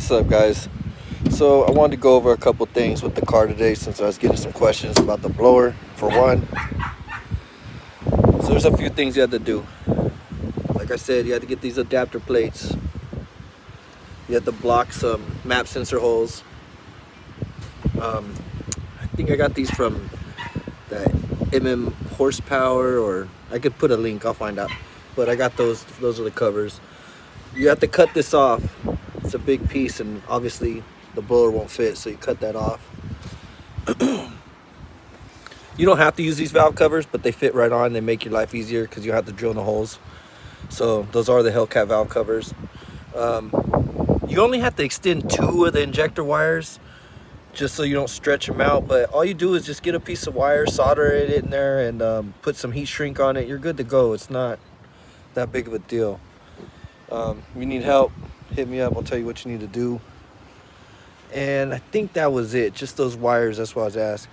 What's up, guys? So I wanted to go over a couple things with the car today since I was getting some questions about the blower for one. So there's a few things you have to do. Like I said, you have to get these adapter plates. You have to block some map sensor holes. I think I got these from that horsepower, or I could put a link, I'll find out. But I got those are the covers. You have to cut this off. It's a big piece and obviously the blower won't fit, so you cut that off. You don't have to use these valve covers, but they fit right on. They make your life easier because you don't have to drill in the holes. So those are the Hellcat valve covers. You only have to extend 2 of the injector wires just so you don't stretch them out, but all you do is just get a piece of wire, solder it in there, and put some heat shrink on it. You're good to go. It's not that big of a deal. If you need help, hit me up. I'll tell you what you need to do. And I think that was it, just those wires. That's what I was asked.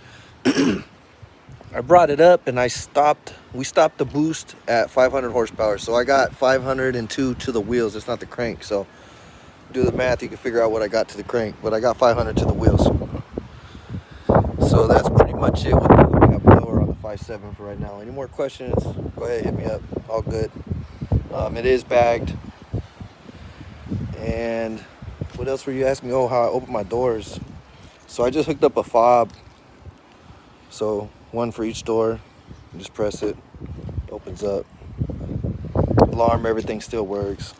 I brought it up and we stopped the boost at 500 horsepower, so I got 502 to the wheels. It's not the crank, so do the math, you can figure out what I got to the crank, but I got 500 to the wheels. So that's pretty much it with the blower on the 5.7 for right now. Any more questions, go ahead, hit me up. All good. It is bagged. And what else were you asking me? Oh, how I open my doors. So I just hooked up a fob, so one for each door. You just press it, opens up. Alarm, everything still works.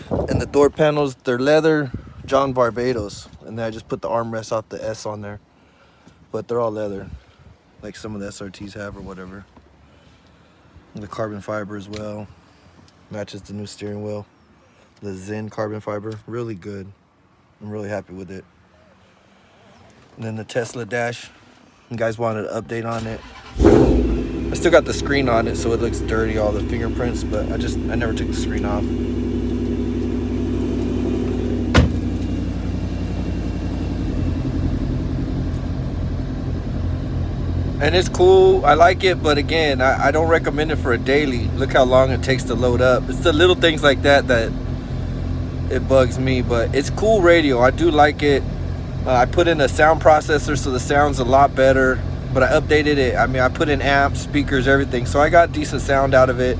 And the door panels, they're leather John Barbados, and then I just put the armrest off the S on there, but they're all leather like some of the SRTs have or whatever. And the carbon fiber as well, matches the new steering wheel. The Zen carbon fiber, really good. I'm really happy with it. And then the Tesla dash, you guys wanted an update on it. I still got the screen on it, so it looks dirty, all the fingerprints, but I never took the screen off. And it's cool, I like it, but again, I don't recommend it for a daily. Look how long it takes to load up. It's the little things like that it bugs me, but it's cool radio. I do like it. I put in a sound processor, so the sound's a lot better, but I updated it. I mean, I put in amps, speakers, everything, so I got decent sound out of it.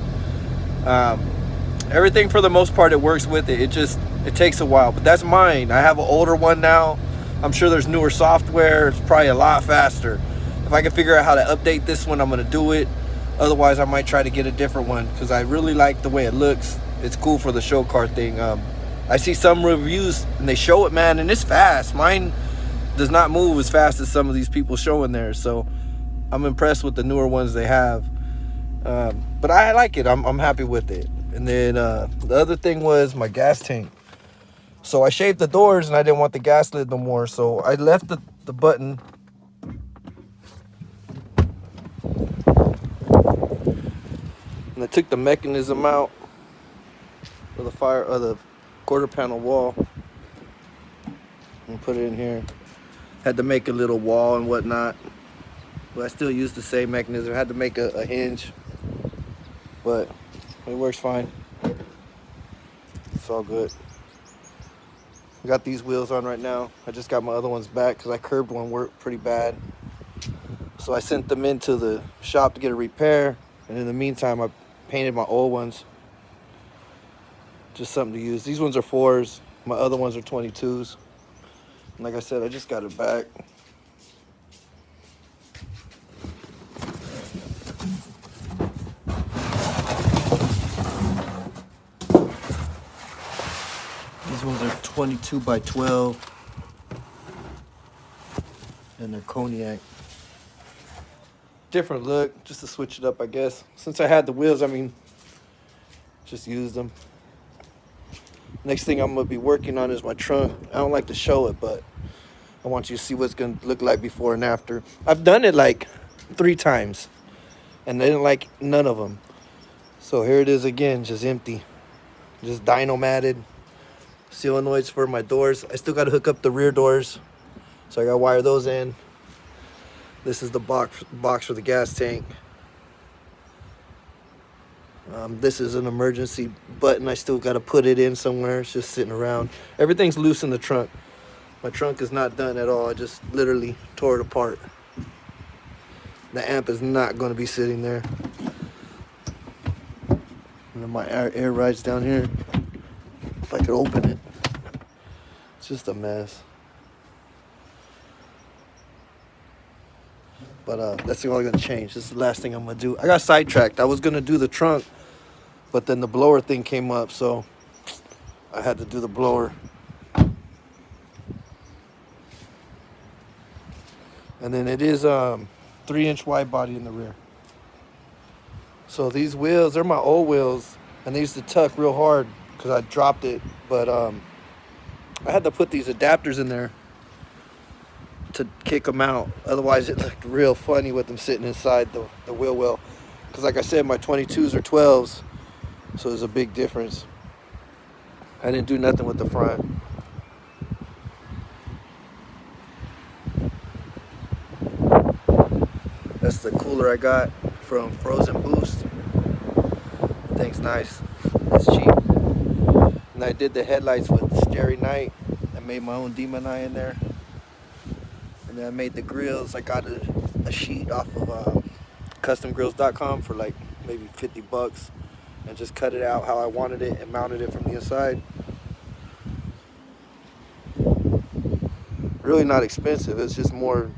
Everything for the most part, it works with it. It takes a while, but that's mine. I have an older one now. I'm sure there's newer software. It's probably a lot faster. If I can figure out how to update this one, I'm gonna do it. Otherwise, I might try to get a different one because I really like the way it looks. It's cool for the show car thing. I see some reviews and they show it, man, and it's fast. Mine does not move as fast as some of these people showing there, so I'm impressed with the newer ones they have. But I like it. I'm happy with it. And then the other thing was my gas tank. So I shaved the doors and I didn't want the gas lid no more, so I left the button. And I took the mechanism out for the quarter panel wall and put it in here. Had to make a little wall and whatnot, but I still use the same mechanism. I had to make a hinge, but it works fine. It's all good. I got these wheels on right now. I just got my other ones back because I curbed one, worked pretty bad. So I sent them into the shop to get a repair, and in the meantime I painted my old ones. Just something to use. These ones are 4s, my other ones are 22s. And like I said, I just got it back. These ones are 22 by 12. And they're cognac. Different look, just to switch it up, I guess. Since I had the wheels, I mean, just used them. Next thing I'm gonna be working on is my trunk. I don't like to show it, but I want you to see what it's gonna look like before and after. I've done it like 3 times, and I didn't like none of them. So here it is again, just empty, just dyno matted. Solenoids for my doors. I still gotta hook up the rear doors, so I gotta wire those in. This is the box for the gas tank. This is an emergency button. I still got to put it in somewhere. It's just sitting around. Everything's loose in the trunk. My trunk is not done at all. I just literally tore it apart. The amp is not going to be sitting there. And then my air ride's down here. If I could open it. It's just a mess. But that's all going to change. This is the last thing I'm going to do. I got sidetracked. I was going to do the trunk, but then the blower thing came up, so I had to do the blower. And then it is 3-inch wide body in the rear. So these wheels, they're my old wheels, and they used to tuck real hard because I dropped it. But I had to put these adapters in there to kick them out. Otherwise, it looked real funny with them sitting inside the wheel well. Because like I said, my 22s are 12s, so there's a big difference. I didn't do nothing with the front. That's the cooler I got from Frozen Boost. The thing's nice. It's cheap. And I did the headlights with Starry Night. I made my own Demon Eye in there. And then I made the grills. I got a sheet off of customgrills.com for like maybe 50 bucks. And just cut it out how I wanted it and mounted it from the inside. Really not expensive. It's just more